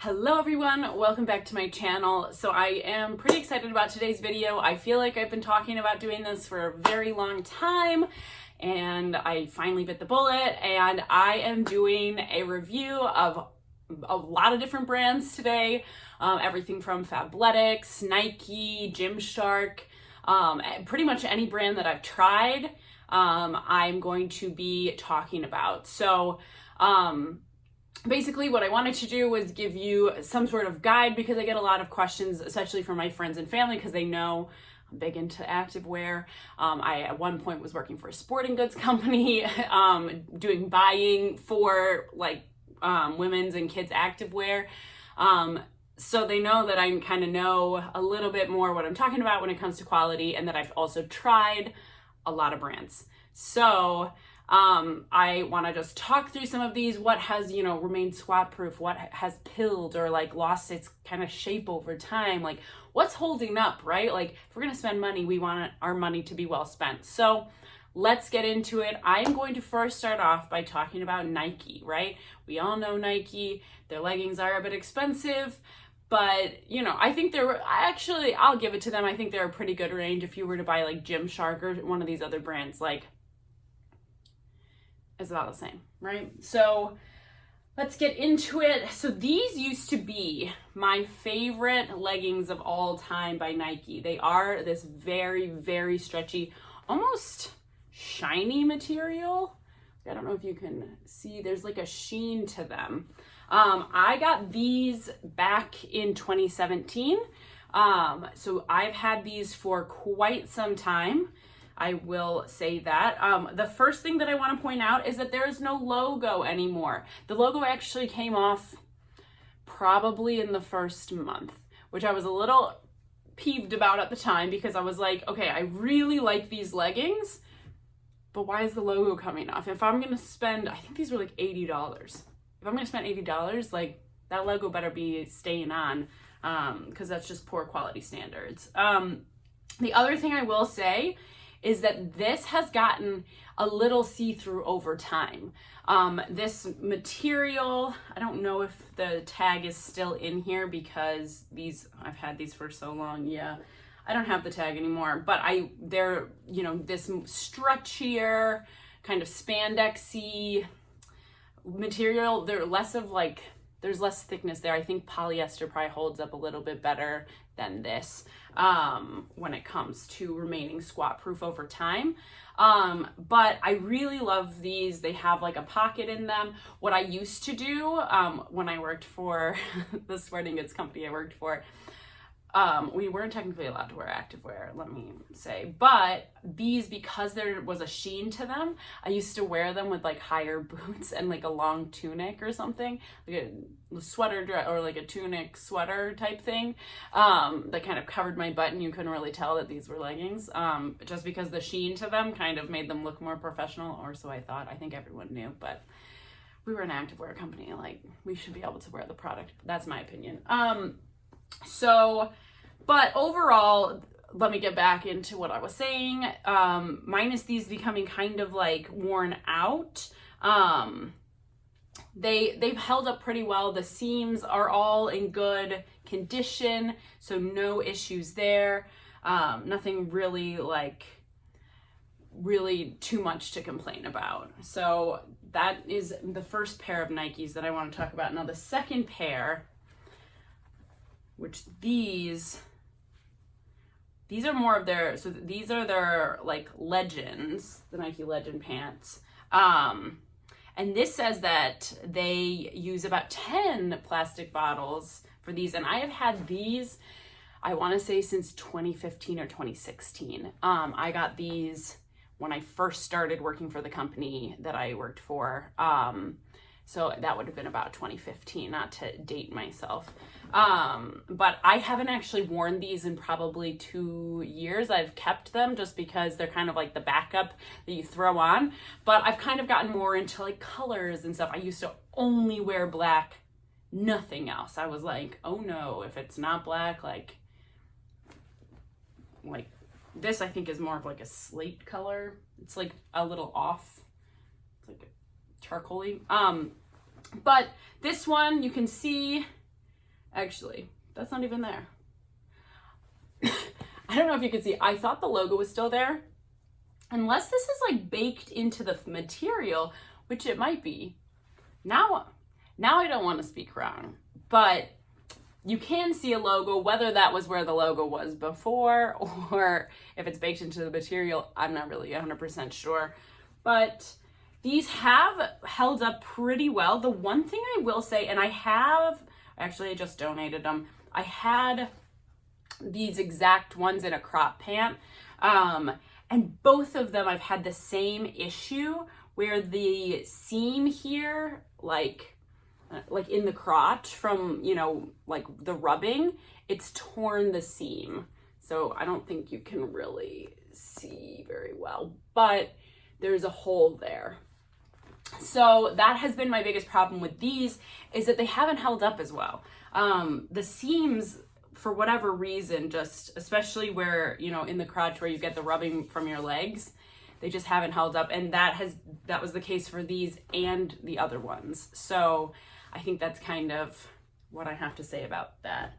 Hello everyone, welcome back to my channel. So I am pretty excited about today's video. I feel like I've been talking about doing this for a very long time and I finally bit the bullet, and I am doing a review of a lot of different brands today. Everything from Fabletics, Nike, Gymshark, pretty much any brand that I've tried, I'm going to be talking about. So, basically what I wanted to do was give you some sort of guide, because I get a lot of questions, especially from my friends and family, because they know I'm big into activewear. I at one point was working for a sporting goods company, doing buying for like women's and kids activewear. So they know that I kind of know a little bit more what I'm talking about when it comes to quality, and that I've also tried a lot of brands. So I want to just talk through some of these. What has, remained squat proof? What has pilled or like lost its kind of shape over time? Like what's holding up, right? Like if we're going to spend money, we want our money to be well spent. So let's get into it. I'm going to first start off by talking about Nike, right? We all know Nike. Their leggings are a bit expensive, but I think I'll give it to them. I think they're a pretty good range. If you were to buy like Gymshark or one of these other brands, like, it's about the same, right? So let's get into it. So these used to be my favorite leggings of all time by Nike. They are this very, very stretchy, almost shiny material. I don't know if you can see, there's like a sheen to them. I got these back in 2017. So I've had these for quite some time. I will say that. The first thing that I want to point out is that there is no logo anymore. The logo actually came off probably in the first month, which I was a little peeved about at the time, because I was like, okay, I really like these leggings, but why is the logo coming off? If I'm going to spend, I think these were like $80. If I'm going to spend $80, like that logo better be staying on, because that's just poor quality standards. The other thing I will say is that this has gotten a little see-through over time. This material, I don't know if the tag is still in here, because I've had these for so long. Yeah, I don't have the tag anymore, but they're, this stretchier, kind of spandexy material. They're less of like, there's less thickness there. I think polyester probably holds up a little bit better than this when it comes to remaining squat proof over time. But I really love these. They have like a pocket in them. What I used to do when I worked for the sporting goods company I worked for, we weren't technically allowed to wear activewear, let me say, but these, because there was a sheen to them, I used to wear them with like higher boots and like a long tunic or something, like a sweater dress or like a tunic sweater type thing, that kind of covered my butt and you couldn't really tell that these were leggings, just because the sheen to them kind of made them look more professional, or so I thought. I think everyone knew, but we were an activewear company, like we should be able to wear the product. That's my opinion. But overall, let me get back into what I was saying. Minus these becoming kind of like worn out, they've held up pretty well. The seams are all in good condition, so no issues there. Nothing really too much to complain about. So that is the first pair of Nikes that I want to talk about. Now the second pair, which these are more of their, so these are their like Legends, the Nike Legend pants. And this says that they use about 10 plastic bottles for these. And I have had these, I want to say since 2015 or 2016. I got these when I first started working for the company that I worked for. So that would have been about 2015, not to date myself. But I haven't actually worn these in probably 2 years. I've kept them just because they're kind of like the backup that you throw on. But I've kind of gotten more into like colors and stuff. I used to only wear black, nothing else. I was like, oh no, if it's not black, like this I think is more of like a slate color. It's like a little off. It's like a charcoaly. But this one, you can see Actually, that's not even there. I don't know if you can see, I thought the logo was still there. Unless this is like baked into the material, which it might be. Now I don't want to speak wrong, but you can see a logo, whether that was where the logo was before or if it's baked into the material, I'm not really 100% sure. But these have held up pretty well. The one thing I will say, and I just donated them. I had these exact ones in a crop pant. And both of them I've had the same issue where the seam here, like in the crotch from, you know, like the rubbing, it's torn the seam. So I don't think you can really see very well, but there's a hole there. So that has been my biggest problem with these, is that they haven't held up as well. The seams, for whatever reason, just especially where, you know, in the crotch where you get the rubbing from your legs, they just haven't held up. And that was the case for these and the other ones. So I think that's kind of what I have to say about that.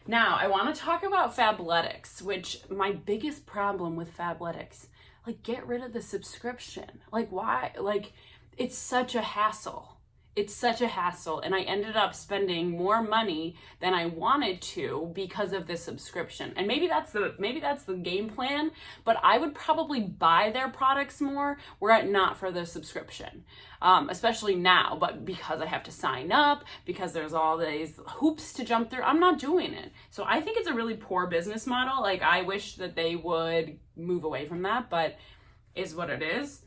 Now, I want to talk about Fabletics, which my biggest problem with Fabletics, like, get rid of the subscription. Like, why? Like, it's such a hassle. It's such a hassle, and I ended up spending more money than I wanted to because of this subscription. And maybe that's the game plan, but I would probably buy their products more were it not for the subscription, especially now. But because I have to sign up, because there's all these hoops to jump through, I'm not doing it. So I think it's a really poor business model. Like, I wish that they would move away from that, but is what it is.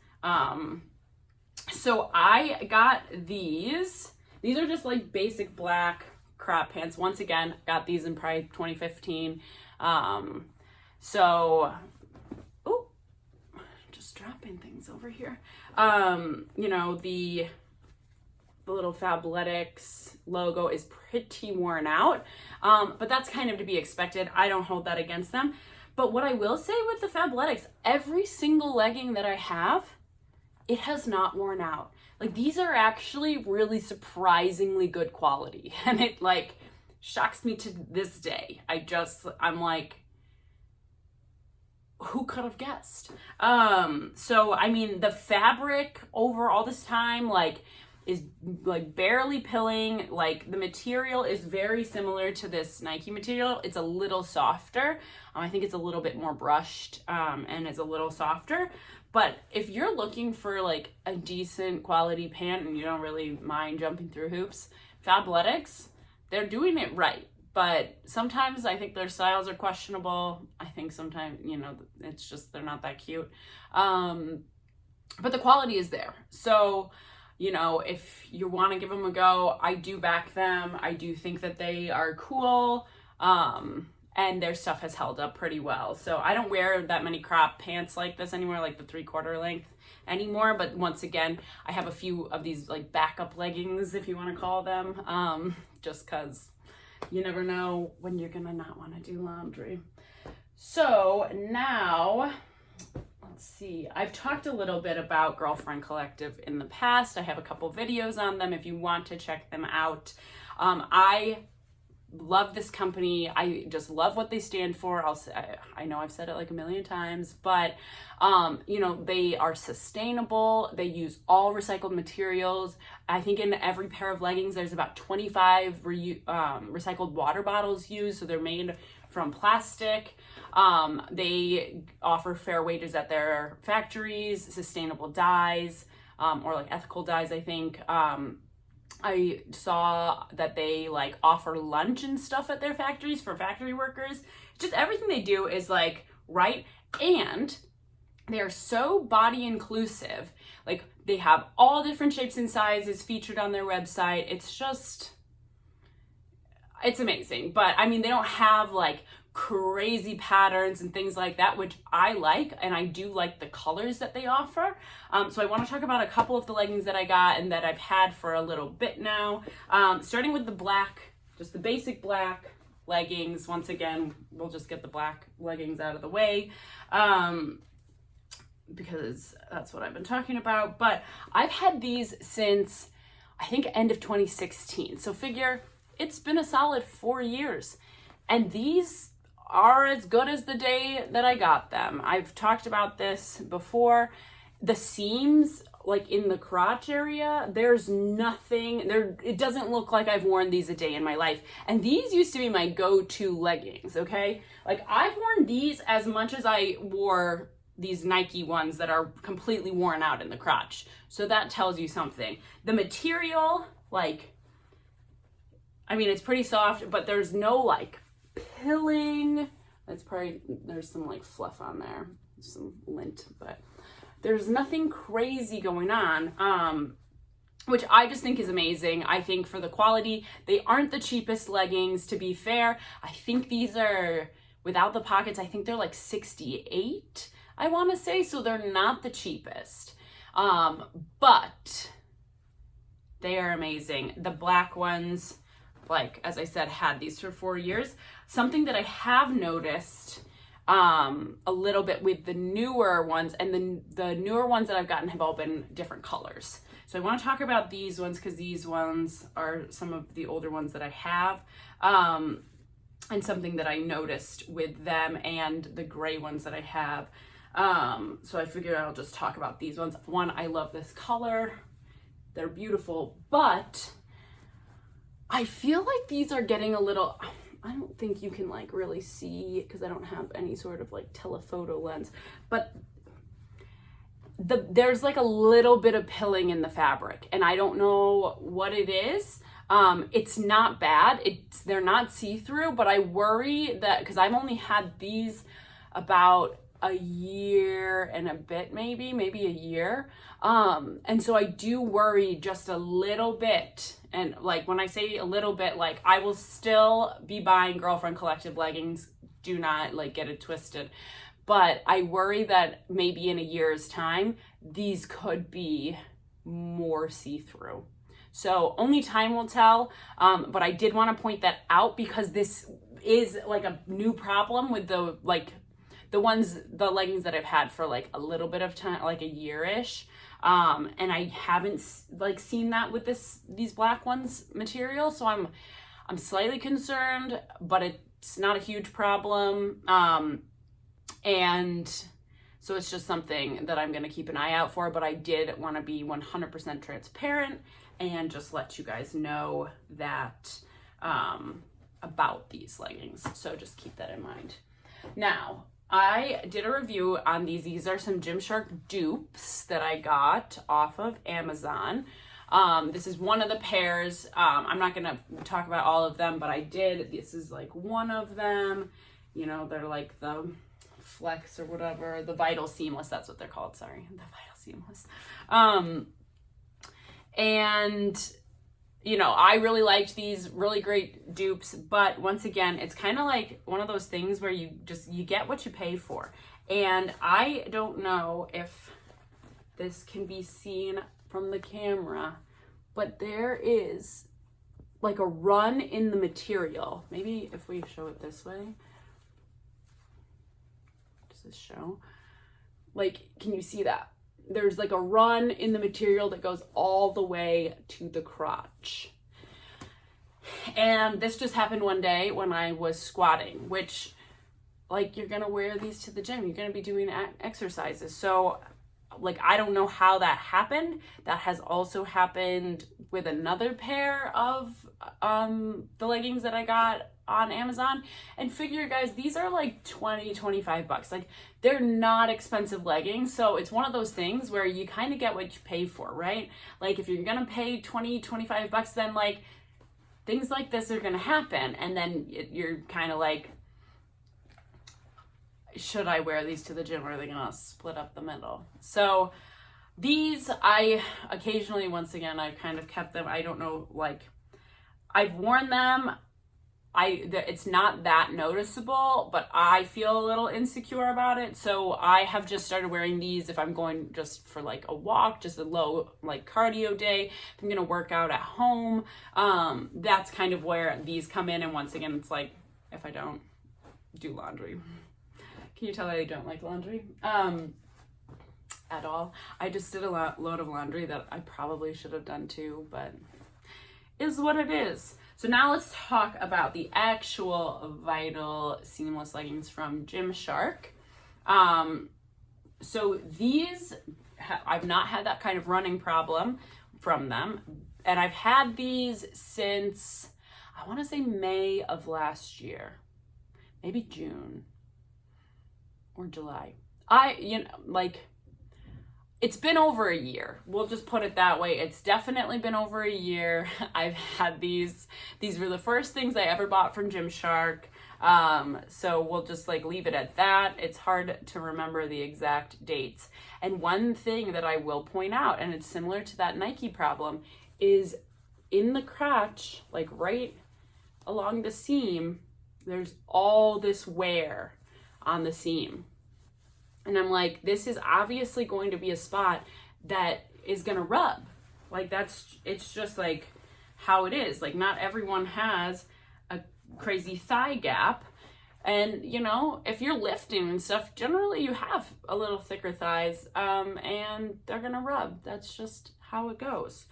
So I got these. These are just like basic black crop pants. Once again, got these in probably 2015. Just dropping things over here. You know, the little Fabletics logo is pretty worn out, but that's kind of to be expected. I don't hold that against them. But what I will say with the Fabletics, every single legging that I have, it has not worn out. Like, these are actually really surprisingly good quality. And it like shocks me to this day. I'm like, who could have guessed? So, I mean, the fabric over all this time, like, is like barely pilling. Like, the material is very similar to this Nike material. It's a little softer. I think it's a little bit more brushed, and it's a little softer. But if you're looking for like a decent quality pant and you don't really mind jumping through hoops, Fabletics, they're doing it right. But sometimes I think their styles are questionable. I think sometimes, you know, it's just, they're not that cute. But the quality is there. So, you know, if you want to give them a go, I do back them. I do think that they are cool. And their stuff has held up pretty well. So I don't wear that many crop pants like this anymore, like the 3/4 length anymore. But once again, I have a few of these like backup leggings, if you want to call them, just because you never know when you're gonna not want to do laundry. So now, let's see. I've talked a little bit about Girlfriend Collective in the past. I have a couple videos on them if you want to check them out. I love this company. I just love what they stand for. I know I've said it like a million times, but you know, they are sustainable. They use all recycled materials. I think in every pair of leggings there's about 25 recycled water bottles used, so they're made from plastic. They offer fair wages at their factories, sustainable dyes, or like ethical dyes, I think. I saw that they like offer lunch and stuff at their factories for factory workers. Just everything they do is like right, and they are so body inclusive. Like, they have all different shapes and sizes featured on their website. It's amazing. But I mean, they don't have like crazy patterns and things like that, which I like, and I do like the colors that they offer. So I want to talk about a couple of the leggings that I got and that I've had for a little bit now. Starting with the black, just the basic black leggings. Once again, we'll just get the black leggings out of the way, because that's what I've been talking about. But I've had these since, I think, end of 2016. So figure it's been a solid 4 years. And these are as good as the day that I got them. I've talked about this before. The seams, like in the crotch area, there's nothing there. It doesn't look like I've worn these a day in my life. And these used to be my go-to leggings, okay? Like I've worn these as much as I wore these Nike ones that are completely worn out in the crotch. So that tells you something. The material, like, I mean, it's pretty soft, but there's no like pilling. It's probably, there's some like fluff on there, some lint, but there's nothing crazy going on, which I just think is amazing. I think for the quality, they aren't the cheapest leggings, to be fair. I think these are, without the pockets, I think they're like 68, I want to say, so they're not the cheapest. But they are amazing. The black ones, like, as I said, had these for 4 years. Something that I have noticed a little bit with the newer ones, and the newer ones that I've gotten have all been different colors. So I want to talk about these ones because these ones are some of the older ones that I have, and something that I noticed with them and the gray ones that I have. So I figured I'll just talk about these ones. One, I love this color. They're beautiful, but I feel like these are getting a little, I don't think you can like really see because I don't have any sort of like telephoto lens, but there's like a little bit of pilling in the fabric, and I don't know what it is. It's not bad. They're not see-through, but I worry that because I've only had these about a year and a bit, maybe a year. And so I do worry just a little bit. And like, when I say a little bit, like I will still be buying Girlfriend Collective leggings. Do not like get it twisted. But I worry that maybe in a year's time, these could be more see-through. So only time will tell. But I did want to point that out because this is like a new problem with the leggings that I've had for like a little bit of time, like a year-ish. And I haven't like seen that with these black ones material. So I'm slightly concerned, but it's not a huge problem. And so it's just something that I'm going to keep an eye out for, but I did want to be 100% transparent and just let you guys know that, about these leggings. So just keep that in mind. Now, I did a review on these. These are some Gymshark dupes that I got off of Amazon. This is one of the pairs. I'm not going to talk about all of them, but I did. This is like one of them. You know, they're like the Flex or whatever. The Vital Seamless, that's what they're called. Sorry, the Vital Seamless. And you know, I really liked these, really great dupes, but once again, it's kind of like one of those things where you get what you pay for. And I don't know if this can be seen from the camera, but there is like a run in the material. Maybe if we show it this way. Does this show? Like, can you see that? There's like a run in the material that goes all the way to the crotch. And this just happened one day when I was squatting, which, like, you're gonna wear these to the gym. You're gonna be doing exercises. So, like, I don't know how that happened. That has also happened with another pair of the leggings that I got on Amazon. And figure, guys, these are like 20, 25 bucks. Like, they're not expensive leggings. So it's one of those things where you kind of get what you pay for, right? Like, if you're gonna pay 20, 25 bucks, then like things like this are gonna happen. And then you're kind of like, should I wear these to the gym, or are they gonna split up the middle? So these, I occasionally, once again, I've kind of kept them. I don't know, like, I've worn them. It's not that noticeable, but I feel a little insecure about it. So I have just started wearing these if I'm going just for like a walk, just a low like cardio day. If I'm gonna work out at home, that's kind of where these come in. And once again, it's like if I don't do laundry. Can you tell I don't like laundry? At all. I just did a load of laundry that I probably should have done too, but is what it is. So now let's talk about the actual Vital seamless leggings from Gymshark. So these, I've not had that kind of running problem from them. And I've had these since, I want to say May of last year, maybe June or July. It's been over a year. We'll just put it that way. It's definitely been over a year. I've had these. These were the first things I ever bought from Gymshark. So we'll just leave it at that. It's hard to remember the exact dates. And one thing that I will point out, and it's similar to that Nike problem, is in the crotch, right along the seam, there's all this wear on the seam. And I'm like, this is obviously going to be a spot that is going to rub. It's just how it is. Not everyone has a crazy thigh gap. And, if you're lifting and stuff, generally you have a little thicker thighs, and they're going to rub. That's just how it goes.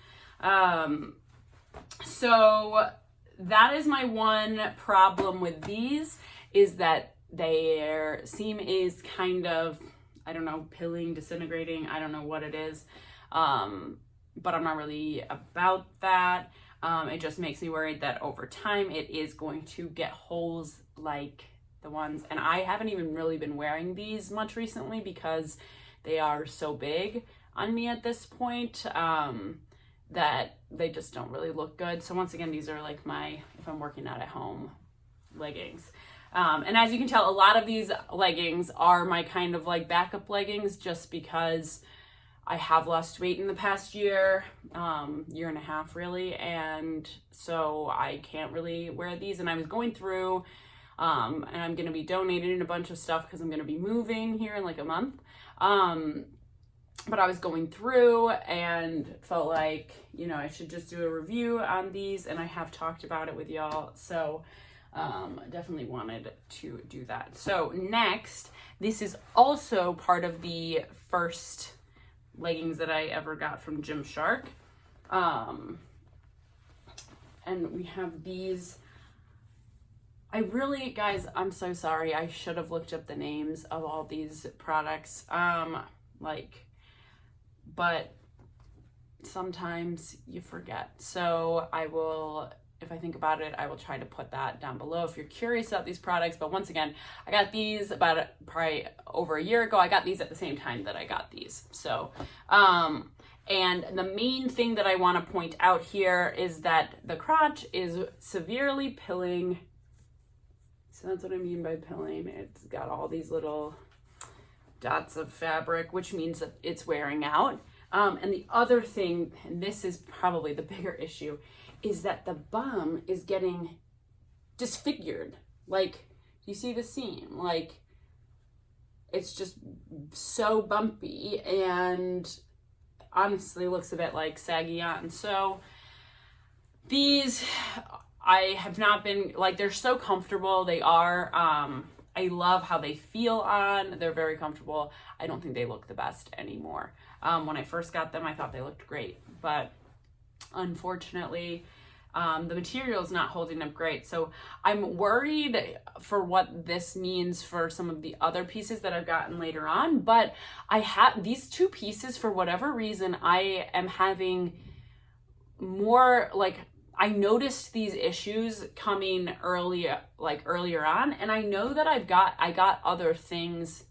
So that is my one problem with these, is that their seam is kind of, I don't know, pilling, disintegrating. I don't know what it is. But I'm not really about that. It just makes me worried that over time it is going to get holes like the ones. And I haven't even really been wearing these much recently because they are so big on me at this point, that they just don't really look good. So once again, these are my, if I'm working out at home, leggings. And as you can tell, a lot of these leggings are my kind of backup leggings, just because I have lost weight in the past year and a half really. And so I can't really wear these. And I was going through, and I'm going to be donating a bunch of stuff because I'm going to be moving here in a month. But I was going through and felt I should just do a review on these, and I have talked about it with y'all. So definitely wanted to do that. So next, this is also part of the first leggings that I ever got from Gymshark. And we have these. Guys, I'm so sorry. I should have looked up the names of all these products. But sometimes you forget. So I will, if I think about it, I will try to put that down below if you're curious about these products. But once again, I got these about probably over a year ago. I got these at the same time that I got these. So, and the main thing that I want to point out here is that the crotch is severely pilling. So that's what I mean by pilling. It's got all these little dots of fabric, which means that it's wearing out. And the other thing, and this is probably the bigger issue, is that the bum is getting disfigured. You see the seam? It's just so bumpy, and honestly looks a bit saggy on. So these, I have not been, they're so comfortable. They are, I love how they feel on. They're very comfortable. I don't think they look the best anymore. When I first got them, I thought they looked great, but unfortunately, the material is not holding up great. So I'm worried for what this means for some of the other pieces that I've gotten later on. But I have these two pieces, for whatever reason, I am having more, I noticed these issues coming earlier on, and I know that I got other things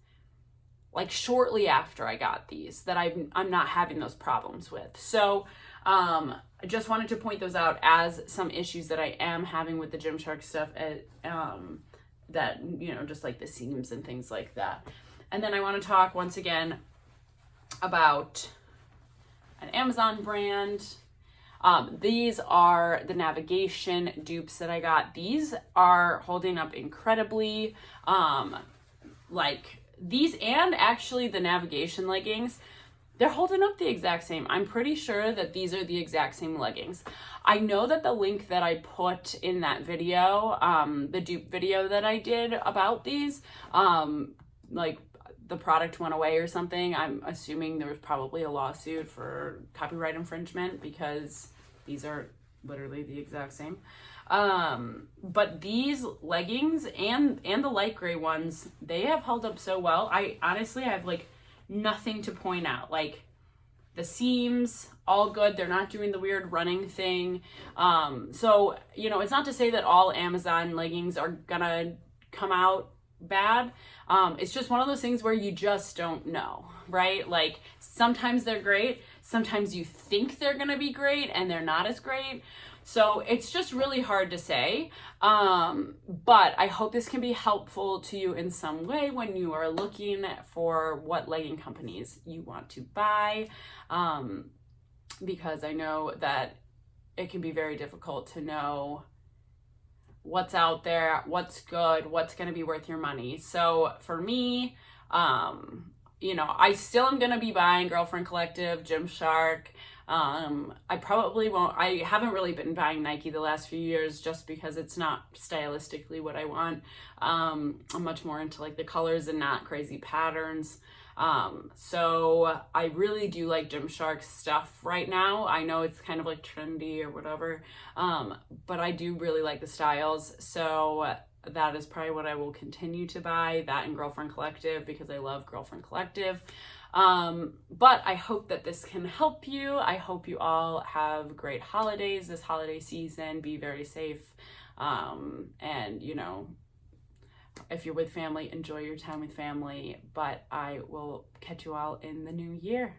shortly after I got these that I'm not having those problems with. So I just wanted to point those out as some issues that I am having with the Gymshark stuff, that just the seams and things like that. And then I want to talk once again about an Amazon brand. These are the navigation dupes that I got. These are holding up incredibly. These, and actually the navigation leggings, they're holding up the exact same. I'm pretty sure that these are the exact same leggings. I know that the link that I put in that video, the dupe video that I did about these, the product went away or something. I'm assuming there was probably a lawsuit for copyright infringement because these are literally the exact same. But these leggings and the light gray ones, they have held up so well. I honestly have like nothing to point out. Like the seams, all good. They're not doing the weird running thing. So, you know, it's not to say that all Amazon leggings are gonna come out bad. It's just one of those things where you just don't know, right? Like sometimes they're great, sometimes you think they're gonna be great and they're not as great. So it's just really hard to say. But I hope this can be helpful to you in some way when you are looking for what legging companies you want to buy. Because I know that it can be very difficult to know what's out there, what's good, what's going to be worth your money. So for me, you know, I still am going to be buying Girlfriend Collective, Gymshark. I probably won't, I haven't really been buying Nike the last few years just because it's not stylistically what I want. I'm much more into like the colors and not crazy patterns. So I really do like Gymshark stuff right now. I know it's kind of like trendy or whatever, but I do really like the styles. So that is probably what I will continue to buy, that and Girlfriend Collective, because I love Girlfriend Collective. But I hope that this can help you. I hope you all have great holidays this holiday season. Be very safe. And you know, if you're with family, enjoy your time with family, but I will catch you all in the new year.